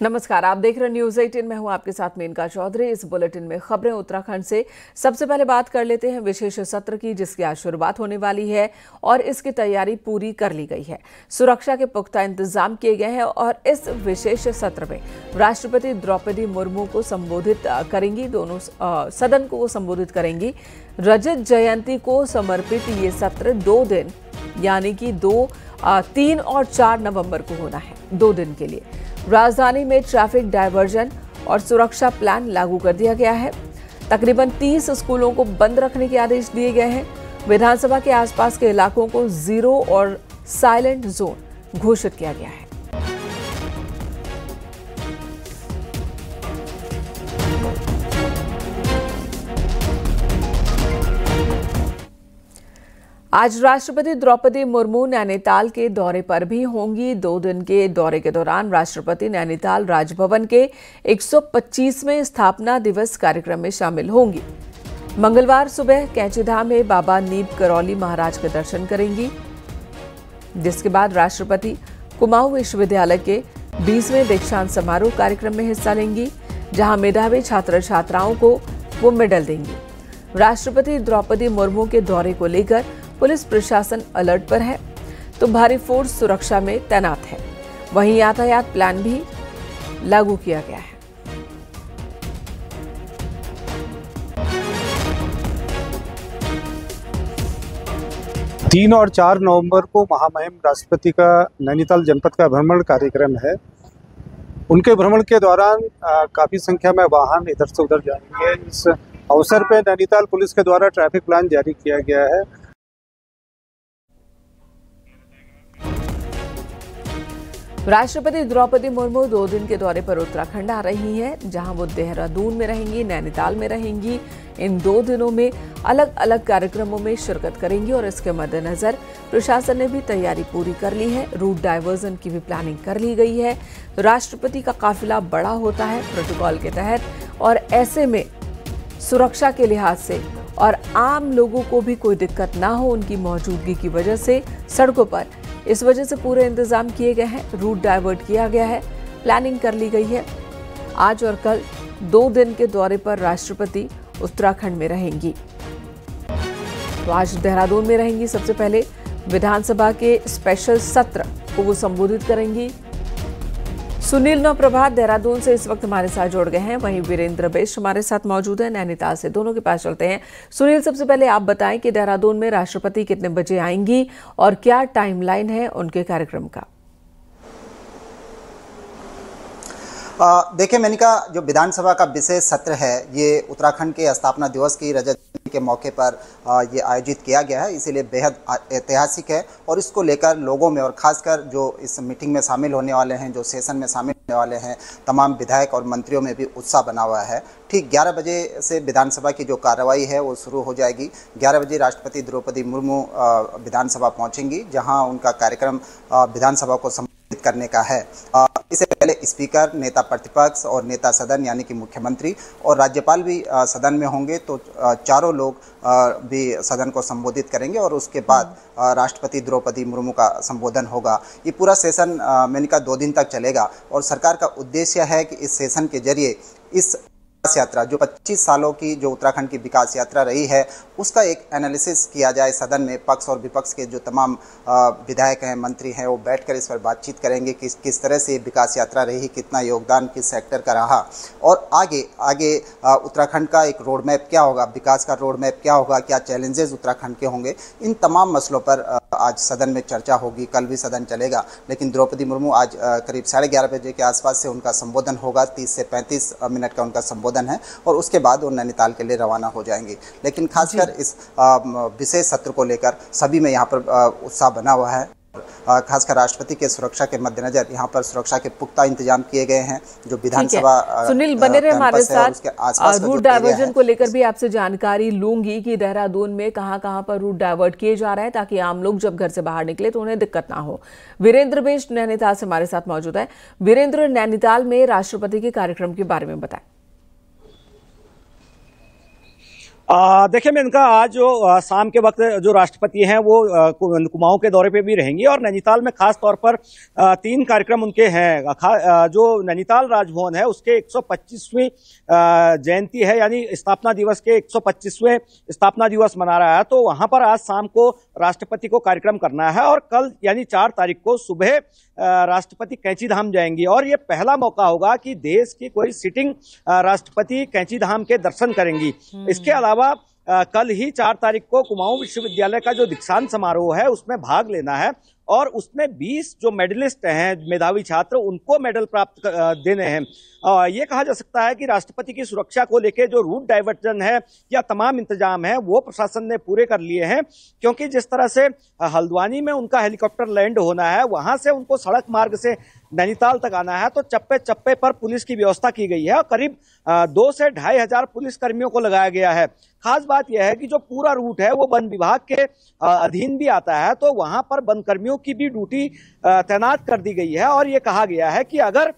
नमस्कार, आप देख रहे हैं न्यूज 18। मैं हूं आपके साथ मेनका चौधरी। इस बुलेटिन में खबरें उत्तराखंड से। सबसे पहले बात कर लेते हैं विशेष सत्र की, जिसकी आज शुरुआत होने वाली है और इसकी तैयारी पूरी कर ली गई है। सुरक्षा के पुख्ता इंतजाम किए गए हैं और इस विशेष सत्र में राष्ट्रपति द्रौपदी मुर्मू को संबोधित करेंगी, दोनों सदन को वो संबोधित करेंगी। रजत जयंती को समर्पित ये सत्र 2 दिन यानी कि 3 और 4 नवंबर को होना है, 2 दिन के लिए। राजधानी में ट्रैफिक डायवर्जन और सुरक्षा प्लान लागू कर दिया गया है। तकरीबन 30 स्कूलों को बंद रखने के आदेश दिए गए हैं। विधानसभा के आसपास के इलाकों को 0 और साइलेंट जोन घोषित किया गया है। आज राष्ट्रपति द्रौपदी मुर्मू नैनीताल के दौरे पर भी होंगी। 2 दिन के दौरे के दौरान राष्ट्रपति नैनीताल राजभवन के 125वें स्थापना दिवस कार्यक्रम में शामिल होंगी। मंगलवार सुबह कैंचीधाम में बाबा नीब करौली महाराज के दर्शन करेंगी, जिसके बाद राष्ट्रपति कुमाऊं विश्वविद्यालय के 20वें दीक्षांत समारोह कार्यक्रम में हिस्सा लेंगी, जहां मेधावी छात्र छात्राओं को वो मेडल देंगी। राष्ट्रपति द्रौपदी मुर्मू के दौरे को लेकर पुलिस प्रशासन अलर्ट पर है, तो भारी फोर्स सुरक्षा में तैनात है। वहीं यातायात प्लान भी लागू किया गया है। तीन और 4 नवंबर को महामहिम राष्ट्रपति का नैनीताल जनपद का भ्रमण कार्यक्रम है। उनके भ्रमण के दौरान काफ़ी संख्या में वाहन इधर से उधर जाएंगे। इस अवसर पर नैनीताल पुलिस के द्वारा ट्रैफिक प्लान जारी किया गया है। राष्ट्रपति द्रौपदी मुर्मू 2 दिन के दौरे पर उत्तराखंड आ रही हैं, जहां वो देहरादून में रहेंगी, नैनीताल में रहेंगी। इन 2 दिनों में अलग अलग कार्यक्रमों में शिरकत करेंगी और इसके मद्देनजर प्रशासन ने भी तैयारी पूरी कर ली है। रूट डायवर्जन की भी प्लानिंग कर ली गई है। राष्ट्रपति का काफिला बड़ा होता है प्रोटोकॉल के तहत, और ऐसे में सुरक्षा के लिहाज से और आम लोगों को भी कोई दिक्कत ना हो उनकी मौजूदगी की वजह से सड़कों पर, इस वजह से पूरे इंतजाम किए गए हैं। रूट डाइवर्ट किया गया है, प्लानिंग कर ली गई है। आज और कल 2 दिन के दौरे पर राष्ट्रपति उत्तराखंड में रहेंगी। तो आज देहरादून में रहेंगी। सबसे पहले विधानसभा के स्पेशल सत्र को वो संबोधित करेंगी। सुनील नवप्रभात देहरादून से इस वक्त हमारे साथ जुड़ गए हैं, वहीं वीरेंद्र बेस्ट हमारे साथ मौजूद है नैनीताल से। दोनों के पास चलते हैं। सुनील, सबसे पहले आप बताएं कि देहरादून में राष्ट्रपति कितने बजे आएंगी और क्या टाइमलाइन है उनके कार्यक्रम का? देखिए मेनिका, जो विधानसभा का विशेष सत्र है ये उत्तराखंड के स्थापना दिवस की रजत जयंती के मौके पर ये आयोजित किया गया है। इसीलिए बेहद ऐतिहासिक है और इसको लेकर लोगों में और खासकर जो इस मीटिंग में शामिल होने वाले हैं, जो सेशन में शामिल होने वाले हैं, तमाम विधायक और मंत्रियों में भी उत्साह बना हुआ है। ठीक 11 बजे से विधानसभा की जो कार्रवाई है वो शुरू हो जाएगी। 11 बजे राष्ट्रपति द्रौपदी मुर्मू विधानसभा पहुँचेंगी, जहाँ उनका कार्यक्रम विधानसभा को करने का है। इससे पहले स्पीकर, नेता प्रतिपक्ष और नेता सदन यानी कि मुख्यमंत्री और राज्यपाल भी सदन में होंगे, तो चारों लोग भी सदन को संबोधित करेंगे और उसके बाद राष्ट्रपति द्रौपदी मुर्मू का संबोधन होगा। ये पूरा सेशन मैंने कहा 2 दिन तक चलेगा और सरकार का उद्देश्य है कि इस सेशन के जरिए इस यात्रा जो 25 सालों की जो उत्तराखंड की विकास यात्रा रही है उसका एक एनालिसिस किया जाए। सदन में पक्ष और विपक्ष के जो तमाम विधायक हैं, मंत्री हैं, वो बैठकर इस पर बातचीत करेंगे कि किस तरह से विकास यात्रा रही, कितना योगदान किस सेक्टर का रहा और आगे उत्तराखंड का एक रोड मैप क्या होगा, विकास का रोड मैप क्या होगा, क्या चैलेंजेस उत्तराखंड के होंगे। इन तमाम मसलों पर आज सदन में चर्चा होगी। कल भी सदन चलेगा, लेकिन द्रौपदी मुर्मू आज करीब 11:30 बजे के आसपास से उनका संबोधन होगा। 30 से 35 मिनट का उनका संबोधन है और उसके बाद वो नैनीताल के लिए रवाना हो जाएंगे। लेकिन खासकर इस विशेष सत्र को लेकर सभी में यहाँ पर उत्साह बना हुआ है। खासकर राष्ट्रपति के सुरक्षा के मद्देनजर यहाँ पर सुरक्षा के पुख्ता इंतजाम किए गए हैं। जो विधानसभा सुनील बने रहे हमारे साथ। रूट डायवर्जन को लेकर भी आपसे जानकारी लूंगी कि देहरादून में कहां पर रूट डायवर्ट किए जा रहे हैं, ताकि आम लोग जब घर से बाहर निकले तो उन्हें दिक्कत ना हो। वीरेंद्र बेस्ट नैनीताल से हमारे साथ मौजूद है। वीरेंद्र, नैनीताल में राष्ट्रपति के कार्यक्रम के बारे में बताएं। देखिए मेनका, आज जो शाम के वक्त जो राष्ट्रपति हैं वो कुमाऊं के दौरे पे भी रहेंगे और नैनीताल में खास तौर पर 3 कार्यक्रम उनके हैं। जो नैनीताल राजभवन है उसके 125वीं जयंती है, यानी स्थापना दिवस के 125वें स्थापना दिवस मना रहा है, तो वहां पर आज शाम को राष्ट्रपति को कार्यक्रम करना है और कल यानी 4 तारीख को सुबह राष्ट्रपति कैंची धाम जाएंगी और ये पहला मौका होगा कि देश की कोई सिटिंग राष्ट्रपति कैंची धाम के दर्शन करेंगी। इसके अलावा कल ही 4 तारीख को कुमाऊं विश्वविद्यालय का जो दीक्षांत समारोह है उसमें भाग लेना है और उसमें 20 जो मेडलिस्ट हैं, मेधावी छात्र, उनको मेडल प्राप्त देने हैं। ये कहा जा सकता है कि राष्ट्रपति की सुरक्षा को लेकर जो रूट डाइवर्जन है या तमाम इंतजाम है वो प्रशासन ने पूरे कर लिए हैं, क्योंकि जिस तरह से हल्द्वानी में उनका हेलीकॉप्टर लैंड होना है, वहां से उनको सड़क मार्ग से नैनीताल तक आना है, तो चप्पे चप्पे पर पुलिस की व्यवस्था की गई है और करीब 2 से 2,500 पुलिस कर्मियों को लगाया गया है। खास बात यह है कि जो पूरा रूट है वो वन विभाग के अधीन भी आता है, तो वहां पर वन कर्मियों की भी ड्यूटी तैनात कर दी गई है और ये कहा गया है कि अगर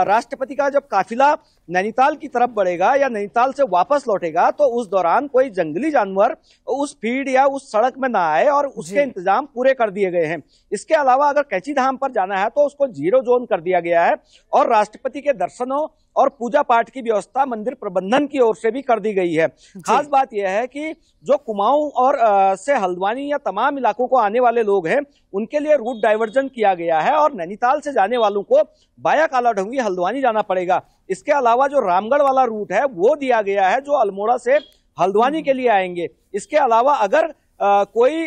राष्ट्रपति का जब काफिला नैनीताल की तरफ बढ़ेगा या नैनीताल से वापस लौटेगा तो उस दौरान कोई जंगली जानवर उस फील्ड या उस सड़क में ना आए और उसके इंतजाम पूरे कर दिए गए हैं। इसके अलावा अगर कैंची धाम पर जाना है तो उसको 0 जोन कर दिया गया है और राष्ट्रपति के दर्शनों और पूजा पाठ की व्यवस्था मंदिर प्रबंधन की ओर से भी कर दी गई है। खास बात यह है कि जो कुमाऊं और से हल्द्वानी या तमाम इलाकों को आने वाले लोग हैं उनके लिए रूट डाइवर्जन किया गया है और नैनीताल से जाने वालों को बाया कालाढूंगी हल्द्वानी जाना पड़ेगा। इसके अलावा जो रामगढ़ वाला रूट है वो दिया गया है जो अल्मोड़ा से हल्द्वानी के लिए आएंगे। इसके अलावा अगर कोई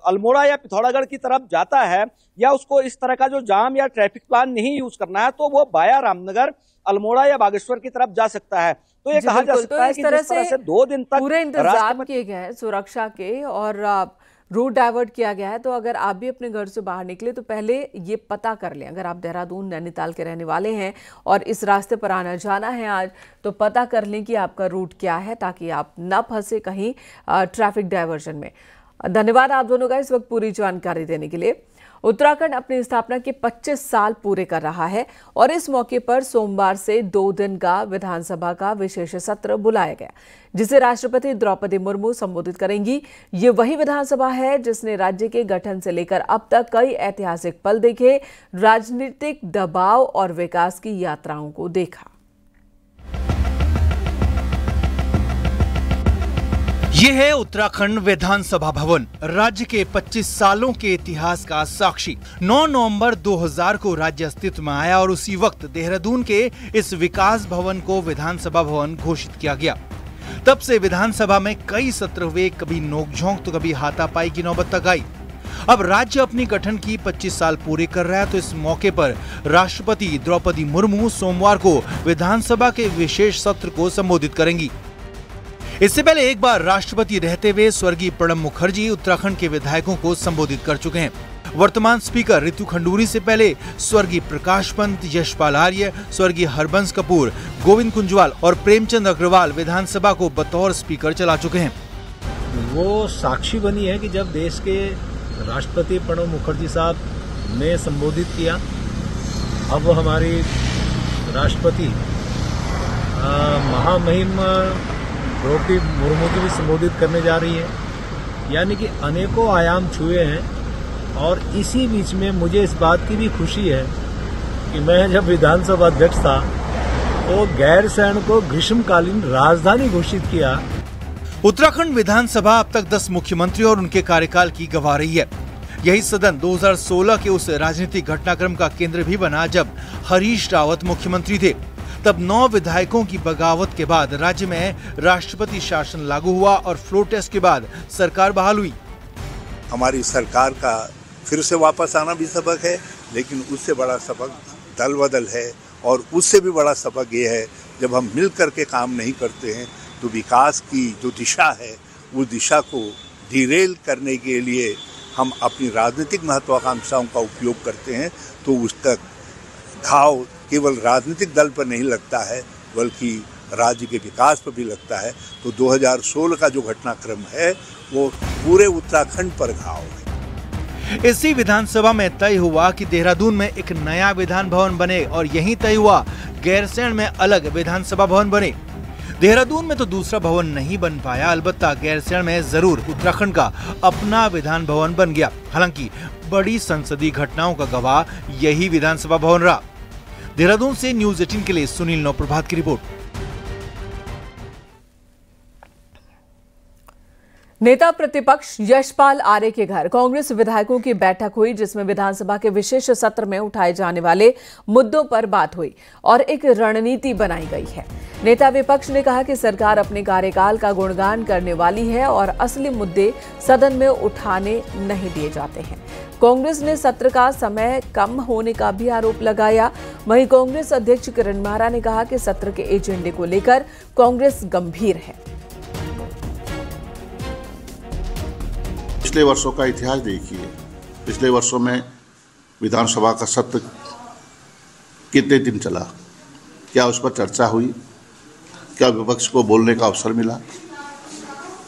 अल्मोड़ा या पिथौरागढ़ की तरफ जाता है या उसको इस तरह का जो जाम या ट्रैफिक प्लान नहीं यूज करना है तो वो बाया रामनगर, अल्मोड़ा या बागेश्वर की तरफ जा सकता है। तो ये कहा जा सकता है कि जिस तरह से 2 दिन तक पूरे इंतजाम किए गए हैं सुरक्षा के और रूट डाइवर्ट किया गया है, तो अगर आप भी अपने घर से बाहर निकले तो पहले ये पता कर लें, अगर आप देहरादून नैनीताल के रहने वाले हैं और इस रास्ते पर आना जाना है आज, तो पता कर लें कि आपका रूट क्या है ताकि आप ना फंसे कहीं ट्रैफिक डाइवर्जन में। धन्यवाद आप दोनों का इस वक्त पूरी जानकारी देने के लिए। उत्तराखंड अपनी स्थापना के 25 साल पूरे कर रहा है और इस मौके पर सोमवार से 2 दिन का विधानसभा का विशेष सत्र बुलाया गया, जिसे राष्ट्रपति द्रौपदी मुर्मू संबोधित करेंगी। ये वही विधानसभा है जिसने राज्य के गठन से लेकर अब तक कई ऐतिहासिक पल देखे, राजनीतिक दबाव और विकास की यात्राओं को देखा। ये है उत्तराखंड विधानसभा भवन, राज्य के 25 सालों के इतिहास का साक्षी। 9 नवंबर 2000 को राज्य अस्तित्व में आया और उसी वक्त देहरादून के इस विकास भवन को विधानसभा भवन घोषित किया गया। तब से विधानसभा में कई सत्र हुए, कभी नोकझोंक तो कभी हाथापाई की नौबत तक आई। अब राज्य अपनी गठन की 25 साल पूरे कर रहा है, तो इस मौके पर राष्ट्रपति द्रौपदी मुर्मू सोमवार को विधानसभा के विशेष सत्र को संबोधित करेंगी। इससे पहले एक बार राष्ट्रपति रहते हुए स्वर्गीय प्रणब मुखर्जी उत्तराखंड के विधायकों को संबोधित कर चुके हैं। वर्तमान स्पीकर रितु खंडूरी से पहले स्वर्गीय प्रकाश पंत, यशपाल आर्य, स्वर्गीय हरबंस कपूर, गोविंद कुंजवाल और प्रेमचंद अग्रवाल विधानसभा को बतौर स्पीकर चला चुके हैं। वो साक्षी बनी है कि जब देश के राष्ट्रपति प्रणब मुखर्जी साहब ने संबोधित किया, अब हमारी राष्ट्रपति महामहिम द्रौपदी मुर्मू की भी संबोधित करने जा रही है, यानी कि अनेकों आयाम छुए हैं। और इसी बीच में मुझे इस बात की भी खुशी है कि मैं जब विधानसभा अध्यक्ष था तो गैरसैंण को ग्रीष्मकालीन राजधानी घोषित किया। उत्तराखंड विधानसभा अब तक 10 मुख्यमंत्री और उनके कार्यकाल की गवाह रही है। यही सदन 2016 के उस राजनीतिक घटनाक्रम का केंद्र भी बना जब हरीश रावत मुख्यमंत्री थे। तब 9 विधायकों की बगावत के बाद राज्य में राष्ट्रपति शासन लागू हुआ और फ्लोर टेस्ट के बाद सरकार बहाल हुई। हमारी सरकार का फिर से वापस आना भी सबक है, लेकिन उससे बड़ा सबक दल बदल है और उससे भी बड़ा सबक ये है जब हम मिल करके काम नहीं करते हैं तो विकास की जो दिशा है उस दिशा को डिरेल करने के लिए हम अपनी राजनीतिक महत्वाकांक्षाओं का उपयोग करते हैं, तो उसका घाव केवल राजनीतिक दल पर नहीं लगता है बल्कि राज्य के विकास पर भी लगता है। तो 2016 का जो घटनाक्रम है वो पूरे उत्तराखंड पर घाव है। इसी विधानसभा में तय हुआ कि देहरादून में एक नया विधान भवन बने और यहीं तय हुआ गैरसैंण में अलग विधानसभा भवन बने। देहरादून में तो दूसरा भवन नहीं बन पाया, अलबत्ता गैरसैंण में जरूर उत्तराखंड का अपना विधान भवन बन गया। हालांकि बड़ी संसदीय घटनाओं का गवाह यही विधानसभा भवन रहा। देहरादून से न्यूज़ 18 के लिए सुनील नौप्रभात की रिपोर्ट। नेता प्रतिपक्ष यशपाल आर्य के घर कांग्रेस विधायकों की बैठक हुई, जिसमें विधानसभा के विशेष सत्र में उठाए जाने वाले मुद्दों पर बात हुई और एक रणनीति बनाई गई है। नेता विपक्ष ने कहा कि सरकार अपने कार्यकाल का गुणगान करने वाली है और असली मुद्दे सदन में उठाने नहीं दिए जाते हैं। कांग्रेस ने सत्र का समय कम होने का भी आरोप लगाया। वहीं कांग्रेस अध्यक्ष किरण मारा ने कहा कि सत्र के एजेंडे को लेकर कांग्रेस गंभीर है। पिछले वर्षों का इतिहास देखिए, पिछले वर्षों में विधानसभा का सत्र कितने दिन चला, क्या उस पर चर्चा हुई, क्या विपक्ष को बोलने का अवसर मिला,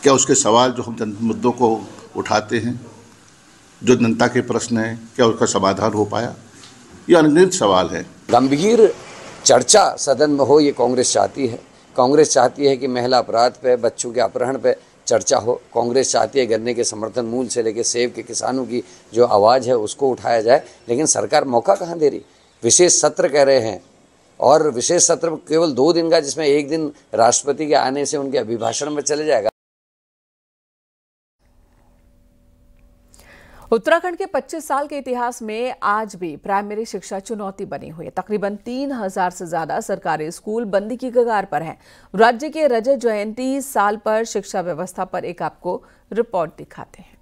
क्या उसके सवाल जो हम मुद्दों को उठाते हैं, जो जनता के प्रश्न हैं, क्या उसका समाधान हो पाया? ये अनगिनत सवाल है। गंभीर चर्चा सदन में हो, ये कांग्रेस चाहती है। कांग्रेस चाहती है कि महिला अपराध पे, बच्चों के अपहरण पे चर्चा हो। कांग्रेस चाहती है गन्ने के समर्थन मूल्य से लेकर सेब के किसानों की जो आवाज़ है उसको उठाया जाए, लेकिन सरकार मौका कहाँ दे रही। विशेष सत्र कह रहे हैं और विशेष सत्र केवल 2 दिन का, जिसमें 1 दिन राष्ट्रपति के आने से उनके अभिभाषण में चले जाएगा। उत्तराखंड के 25 साल के इतिहास में आज भी प्राइमरी शिक्षा चुनौती बनी हुई है। तकरीबन 3000 से ज्यादा सरकारी स्कूल बंदी की कगार पर हैं। राज्य के रजत जयंती साल पर शिक्षा व्यवस्था पर एक आपको रिपोर्ट दिखाते हैं।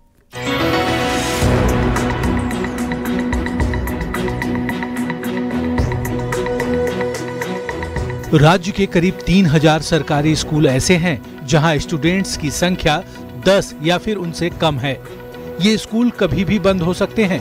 राज्य के करीब 3000 सरकारी स्कूल ऐसे हैं जहां स्टूडेंट्स की संख्या 10 या फिर उनसे कम है। ये स्कूल कभी भी बंद हो सकते हैं।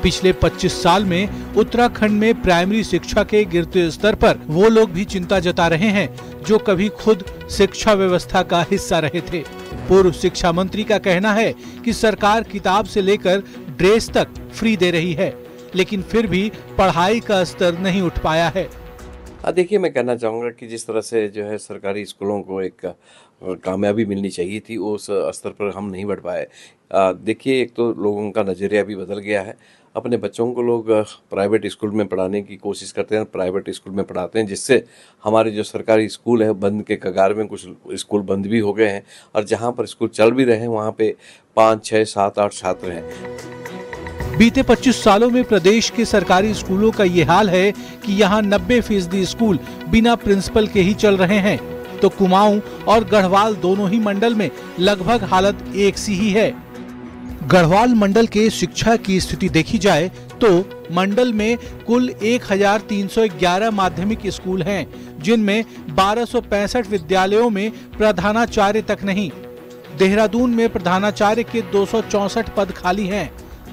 पिछले 25 साल में उत्तराखंड में प्राइमरी शिक्षा के गिरते स्तर पर वो लोग भी चिंता जता रहे हैं जो कभी खुद शिक्षा व्यवस्था का हिस्सा रहे थे। पूर्व शिक्षा मंत्री का कहना है कि सरकार किताब से लेकर ड्रेस तक फ्री दे रही है, लेकिन फिर भी पढ़ाई का स्तर नहीं उठ पाया है। देखिए, मैं कहना चाहूँगा कि जिस तरह से जो है सरकारी स्कूलों को एक कामयाबी मिलनी चाहिए थी, उस स्तर पर हम नहीं बढ़ पाए। देखिए, एक तो लोगों का नज़रिया भी बदल गया है। अपने बच्चों को लोग प्राइवेट स्कूल में पढ़ाने की कोशिश करते हैं, प्राइवेट स्कूल में पढ़ाते हैं, जिससे हमारे जो सरकारी स्कूल है बंद के कगार में, कुछ स्कूल बंद भी हो गए हैं और जहाँ पर स्कूल चल भी रहे हैं वहाँ पे 5, 6, 7, 8 छात्र हैं। बीते 25 सालों में प्रदेश के सरकारी स्कूलों का ये हाल है कि यहाँ 90% स्कूल बिना प्रिंसिपल के ही चल रहे हैं, तो कुमाऊं और गढ़वाल दोनों ही मंडल में लगभग हालत एक सी ही है। गढ़वाल मंडल के शिक्षा की स्थिति देखी जाए तो मंडल में कुल 1311 माध्यमिक स्कूल हैं, जिनमें 1265 विद्यालयों में प्रधानाचार्य तक नहीं। देहरादून में प्रधानाचार्य के 264 पद खाली हैं,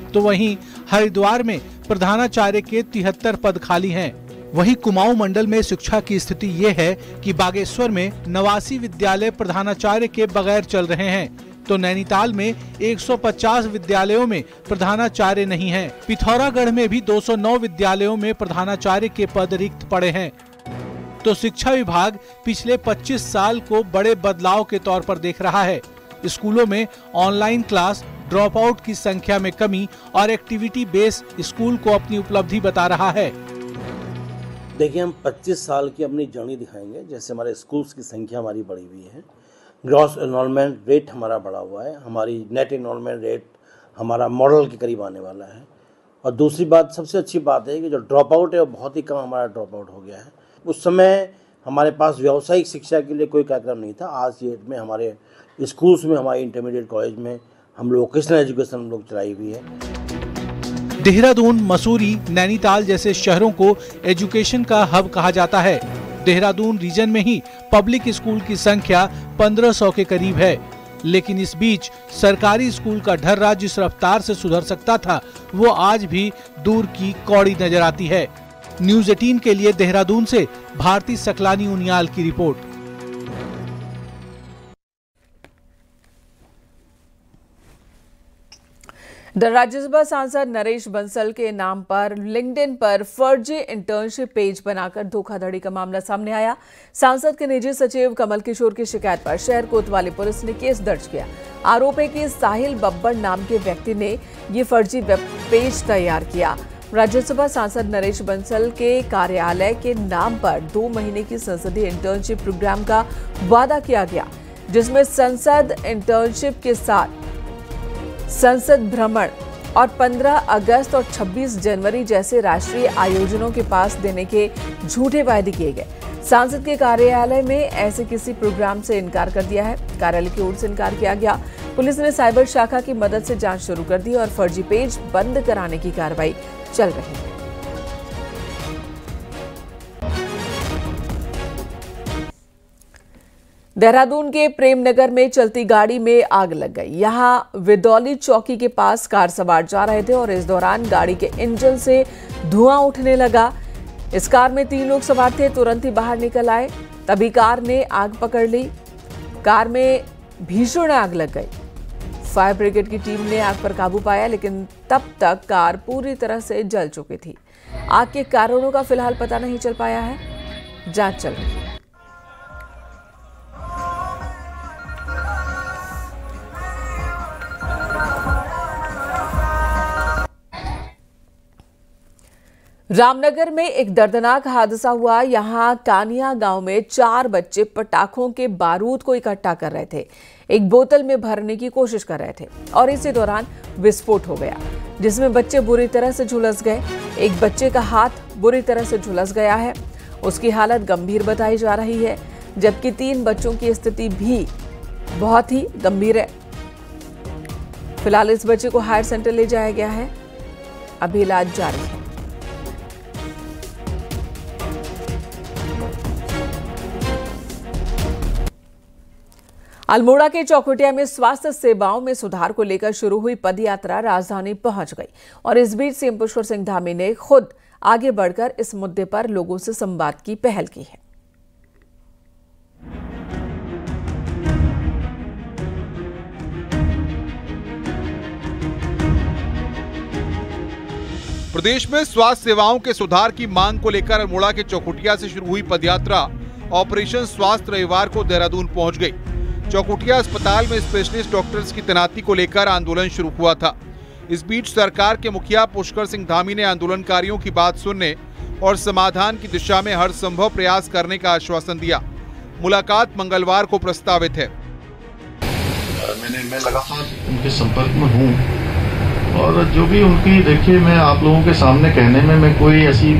तो वहीं हरिद्वार में प्रधानाचार्य के 73 पद खाली हैं। वहीं कुमाऊं मंडल में शिक्षा की स्थिति ये है कि बागेश्वर में 89 विद्यालय प्रधानाचार्य के बगैर चल रहे हैं, तो नैनीताल में 150 विद्यालयों में प्रधानाचार्य नहीं है। पिथौरागढ़ में भी 209 विद्यालयों में प्रधानाचार्य के पद रिक्त पड़े हैं। तो शिक्षा विभाग पिछले 25 साल को बड़े बदलाव के तौर पर देख रहा है। स्कूलों में ऑनलाइन क्लास, ड्रॉप आउट की संख्या में कमी और एक्टिविटी बेस स्कूल को अपनी उपलब्धि बता रहा है। देखिए, हम 25 साल की अपनी जर्नी दिखाएंगे। जैसे हमारे स्कूल्स की संख्या हमारी बढ़ी हुई है, ग्रॉस एनरोलमेंट रेट हमारा बढ़ा हुआ है, हमारी नेट एनरोलमेंट रेट हमारा मॉडल के करीब आने वाला है। और दूसरी बात, सबसे अच्छी बात है कि जो ड्रॉप आउट है वो बहुत ही कम हमारा ड्रॉप आउट हो गया है। उस समय हमारे पास व्यावसायिक शिक्षा के लिए कोई कार्यक्रम नहीं था। आज की डेट में हमारे स्कूल्स में, हमारे इंटरमीडिएट कॉलेज में हम लोग वोकेशनल एजुकेशन हम लोग चलाई हुई है। देहरादून, मसूरी, नैनीताल जैसे शहरों को एजुकेशन का हब कहा जाता है। देहरादून रीजन में ही पब्लिक स्कूल की संख्या 1500 के करीब है, लेकिन इस बीच सरकारी स्कूल का ढर्रा जिस रफ्तार से सुधर सकता था, वो आज भी दूर की कौड़ी नजर आती है। न्यूज़ 18 के लिए देहरादून से भारती सकलानी उनियाल की रिपोर्ट। राज्यसभा सांसद नरेश बंसल के नाम पर लिंक्डइन पर फर्जी इंटर्नशिप पेज बनाकर धोखाधड़ी का मामला सामने आया। सांसद के निजी सचिव कमल किशोर की शिकायत पर शहर कोतवाली पुलिस ने केस दर्ज किया। आरोप है कि साहिल बब्बर नाम के व्यक्ति ने ये फर्जी वेब पेज तैयार किया। राज्यसभा सांसद नरेश बंसल के कार्यालय के नाम पर 2 महीने की संसदीय इंटर्नशिप प्रोग्राम का वादा किया गया, जिसमें संसद इंटर्नशिप के साथ संसद भ्रमण और 15 अगस्त और 26 जनवरी जैसे राष्ट्रीय आयोजनों के पास देने के झूठे वायदे किए गए। सांसद के कार्यालय में ऐसे किसी प्रोग्राम से इनकार कर दिया है। कार्यालय की ओर से इनकार किया गया। पुलिस ने साइबर शाखा की मदद से जांच शुरू कर दी और फर्जी पेज बंद कराने की कार्रवाई चल रही है। देहरादून के प्रेमनगर में चलती गाड़ी में आग लग गई। यहां विदौली चौकी के पास कार सवार जा रहे थे और इस दौरान गाड़ी के इंजन से धुआं उठने लगा। इस कार में 3 लोग सवार थे, तुरंत ही बाहर निकल आए, तभी कार ने आग पकड़ ली। कार में भीषण आग लग गई। फायर ब्रिगेड की टीम ने आग पर काबू पाया, लेकिन तब तक कार पूरी तरह से जल चुकी थी। आग के कारणों का फिलहाल पता नहीं चल पाया है, जांच चल रही है। रामनगर में एक दर्दनाक हादसा हुआ। यहां कानिया गांव में 4 बच्चे पटाखों के बारूद को इकट्ठा कर रहे थे, एक बोतल में भरने की कोशिश कर रहे थे और इसी दौरान विस्फोट हो गया, जिसमें बच्चे बुरी तरह से झुलस गए। एक बच्चे का हाथ बुरी तरह से झुलस गया है, उसकी हालत गंभीर बताई जा रही है, जबकि 3 बच्चों की स्थिति भी बहुत ही गंभीर है। फिलहाल इस बच्चे को हायर सेंटर ले जाया गया है, अभी इलाज जारी है। अल्मोड़ा के चौखुटिया में स्वास्थ्य सेवाओं में सुधार को लेकर शुरू हुई पदयात्रा राजधानी पहुंच गई और इस बीच सीएम पुष्कर सिंह धामी ने खुद आगे बढ़कर इस मुद्दे पर लोगों से संवाद की पहल की है। प्रदेश में स्वास्थ्य सेवाओं के सुधार की मांग को लेकर अल्मोड़ा के चौखुटिया से शुरू हुई पदयात्रा ऑपरेशन स्वास्थ्य रविवार को देहरादून पहुंच गई। चौखुटिया अस्पताल में स्पेशलिस्ट डॉक्टर्स की तैनाती को लेकर आंदोलन शुरू हुआ था। इस बीच सरकार के मुखिया पुष्कर सिंह धामी ने आंदोलनकारियों की बात सुनने और समाधान की दिशा में हर संभव प्रयास करने का आश्वासन दिया। मुलाकात मंगलवार को प्रस्तावित है। मैं लगातार उनके संपर्क में हूँ और जो भी उनकी देखिए, मैं आप लोगों के सामने कहने में मैं कोई ऐसी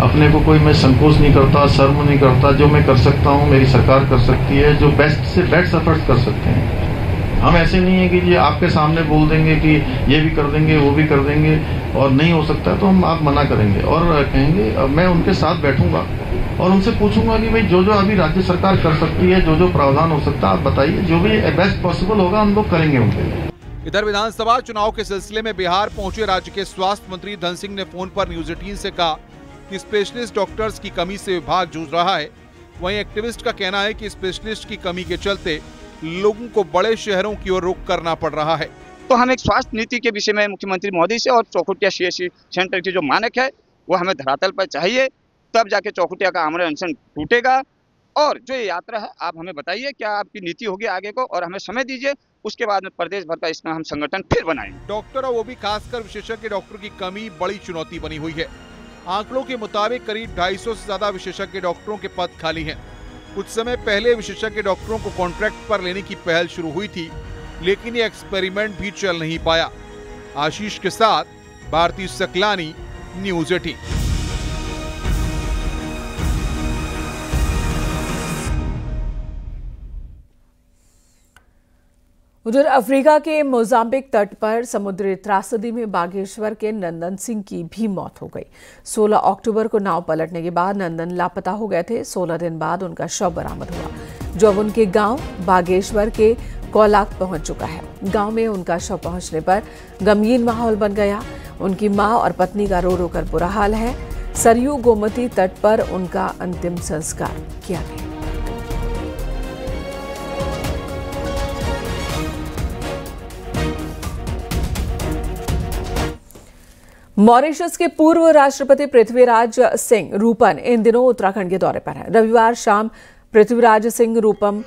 अपने को कोई मैं संकोच नहीं करता, शर्म नहीं करता। जो मैं कर सकता हूँ मेरी सरकार कर सकती है, जो बेस्ट से बेस्ट एफर्ट्स कर सकते हैं। हम ऐसे नहीं है कि ये आपके सामने बोल देंगे कि ये भी कर देंगे वो भी कर देंगे और नहीं हो सकता तो हम आप मना करेंगे और कहेंगे। मैं उनके साथ बैठूंगा और उनसे पूछूंगा कि भाई जो जो अभी राज्य सरकार कर सकती है, जो जो प्रावधान हो सकता है आप बताइए, जो भी बेस्ट पॉसिबल होगा हम लोग करेंगे उनके लिए। इधर विधानसभा चुनाव के सिलसिले में बिहार पहुंचे राज्य के स्वास्थ्य मंत्री धन सिंह ने फोन पर न्यूज 18 से कहा कि स्पेशलिस्ट डॉक्टर्स की कमी से विभाग जूझ रहा है। वहीं एक्टिविस्ट का कहना है कि स्पेशलिस्ट की कमी के चलते लोगों को बड़े शहरों की ओर रुख करना पड़ रहा है। तो हम एक स्वास्थ्य नीति के विषय में मुख्यमंत्री मोदी से और चौखुटिया CHC सेंटर की जो मानक है वो हमें धरातल पर चाहिए, तब जाके चौखुटिया का आमरण अनशन टूटेगा। और जो ये यात्रा है आप हमें बताइए क्या आपकी नीति होगी आगे को, और हमें समय दीजिए, उसके बाद में प्रदेश भर का इसमें हम संगठन फिर बनाएंगे। डॉक्टर और वो भी खासकर विशेषज्ञ डॉक्टर की कमी बड़ी चुनौती बनी हुई है। आंकड़ों के मुताबिक करीब 250 से ज्यादा विशेषज्ञ डॉक्टरों के पद खाली हैं। कुछ समय पहले विशेषज्ञ डॉक्टरों को कॉन्ट्रैक्ट पर लेने की पहल शुरू हुई थी, लेकिन ये एक्सपेरिमेंट भी चल नहीं पाया। आशीष के साथ भारती सकलानी, न्यूज 18। उधर अफ्रीका के मोजाम्बिक तट पर समुद्री त्रासदी में बागेश्वर के नंदन सिंह की भी मौत हो गई। 16 अक्टूबर को नाव पलटने के बाद नंदन लापता हो गए थे। 16 दिन बाद उनका शव बरामद हुआ, जो अब उनके गांव बागेश्वर के कोलाक पहुंच चुका है। गांव में उनका शव पहुंचने पर गमगीन माहौल बन गया। उनकी मां और पत्नी का रो रो कर बुरा हाल है। सरयू गोमती तट पर उनका अंतिम संस्कार किया गया। मॉरिशस के पूर्व राष्ट्रपति पृथ्वीराज सिंह रूपन इन दिनों उत्तराखंड के दौरे पर हैं। रविवार शाम पृथ्वीराज सिंह रूपम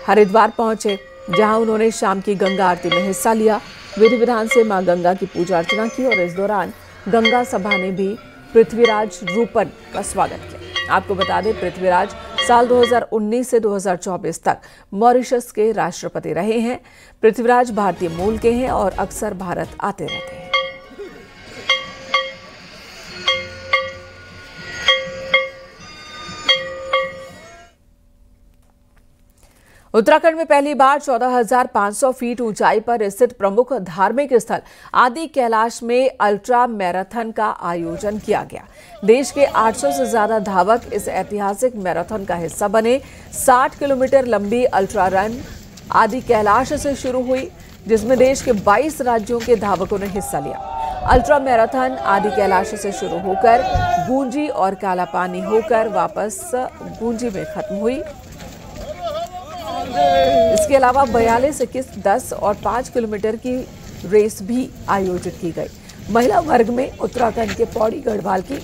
हरिद्वार पहुंचे, जहां उन्होंने शाम की गंगा आरती में हिस्सा लिया। विधि विधान से मां गंगा की पूजा अर्चना की और इस दौरान गंगा सभा ने भी पृथ्वीराज रूपन का स्वागत किया। आपको बता दें, पृथ्वीराज साल 2019 से 2024 तक मॉरिशस के राष्ट्रपति रहे हैं। पृथ्वीराज भारतीय मूल के हैं और अक्सर भारत आते रहते हैं। उत्तराखंड में पहली बार 14,500 फीट ऊंचाई पर स्थित प्रमुख धार्मिक स्थल आदि कैलाश में अल्ट्रा मैराथन का आयोजन किया गया। देश के 800 से ज्यादा धावक इस ऐतिहासिक मैराथन का हिस्सा बने। 60 किलोमीटर लंबी अल्ट्रा रन आदि कैलाश से शुरू हुई, जिसमें देश के 22 राज्यों के धावकों ने हिस्सा लिया। अल्ट्रा मैराथन आदि कैलाश से शुरू होकर गूंजी और कालापानी होकर वापस गूंजी में खत्म हुई। इसके अलावा 42, 21, 10 और 5 किलोमीटर की रेस भी आयोजित की गई। महिला वर्ग में उत्तराखंड के पौड़ी गढ़वाल की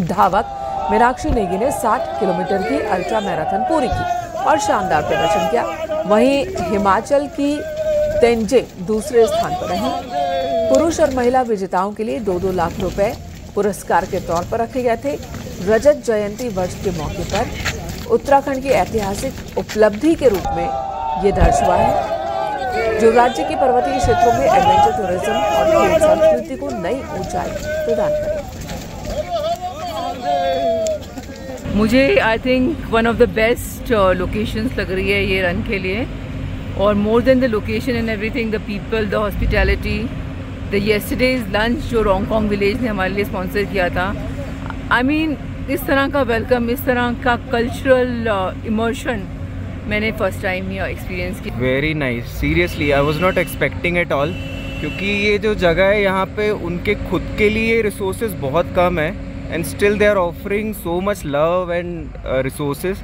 धावक मीनाक्षी नेगी ने 60 किलोमीटर की अल्ट्रा मैराथन पूरी की और शानदार प्रदर्शन किया। वहीं हिमाचल की तेंजिंग दूसरे स्थान पर रही। पुरुष और महिला विजेताओं के लिए 2-2 लाख रुपए पुरस्कार के तौर पर रखे गए थे। रजत जयंती वर्ष के मौके पर उत्तराखंड की ऐतिहासिक उपलब्धि के रूप में ये दर्ज हुआ है, जो राज्य के पर्वतीय क्षेत्रों में एडवेंचर टूरिज्म और खेल संस्कृति को नई ऊंचाई प्रदान करेगा। मुझे I think one of the best locations लग रही है ये रन के लिए, और more than the location and everything, the people, the hospitality, the yesterday's lunch जो रोंगकोंग विलेज ने हमारे लिए स्पॉन्सर किया था। आई मीन इस तरह का वेलकम, इस तरह का कल्चरल इमर्शन मैंने फर्स्ट टाइम ही एक्सपीरियंस की। Very nice, seriously I was not expecting at all, क्योंकि ये जो जगह है यहाँ पे उनके खुद के लिए रिसोर्सेज बहुत कम है and still they are offering so much love and resources.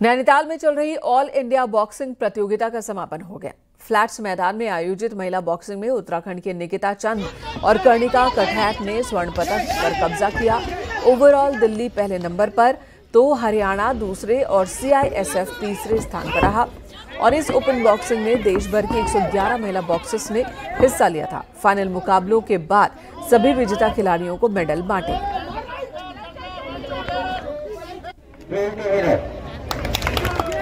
Nainital में चल रही ऑल इंडिया बॉक्सिंग प्रतियोगिता का समापन हो गया। फ्लैट्स मैदान में आयोजित महिला बॉक्सिंग में उत्तराखंड के निकिता चंद और कर्णिका कठैत ने स्वर्ण पदक पर कब्जा किया। ओवरऑल दिल्ली पहले नंबर पर, तो हरियाणा दूसरे और CISF तीसरे स्थान पर रहा। और इस ओपन बॉक्सिंग में देश भर की 111 महिला बॉक्सर्स ने हिस्सा लिया था। फाइनल मुकाबलों के बाद सभी विजेता खिलाड़ियों को मेडल बांटे।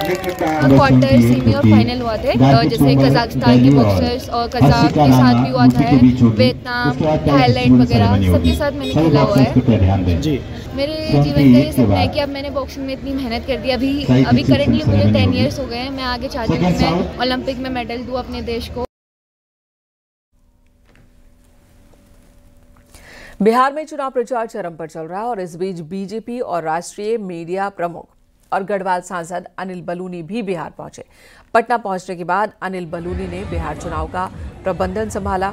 क्वार्टर, सेमी और फाइनल हुआ थे, जैसे कजाकिस्तान के बॉक्सर्स और कजाक के साथ भी हुआ था, वियतनाम, थाईलैंड वगैरह सबके साथ मैंने खेला हुआ है। जी, मेरे जीवन का ये सपना है कि अब मैंने बॉक्सिंग में इतनी मेहनत कर दी, अभी करंटली मुझे 10 ईयर्स हो गए हैं। मैं आगे चाहती हूँ कि मैं ओलंपिक में मेडल दूँ अपने देश को। बिहार में चुनाव प्रचार चरम पर चल रहा है और इस बीच बीजेपी और राष्ट्रीय मीडिया प्रमुख और गढ़वाल सांसद अनिल बलूनी भी बिहार पहुंचे। पटना पहुंचने के बाद अनिल बलूनी ने बिहार चुनाव का प्रबंधन संभाला।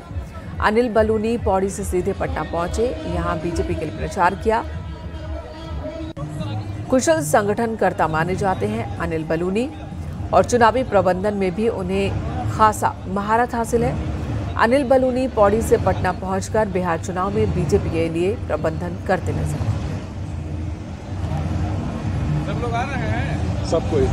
अनिल बलूनी पौड़ी से सीधे पटना पहुंचे, यहां बीजेपी के लिए प्रचार किया। कुशल संगठनकर्ता माने जाते हैं अनिल बलूनी और चुनावी प्रबंधन में भी उन्हें खासा महारत हासिल है। अनिल बलूनी पौड़ी से पटना पहुंचकर बिहार चुनाव में बीजेपी के लिए प्रबंधन करते नजर आए। लोग आ रहे हैं, सब कोई।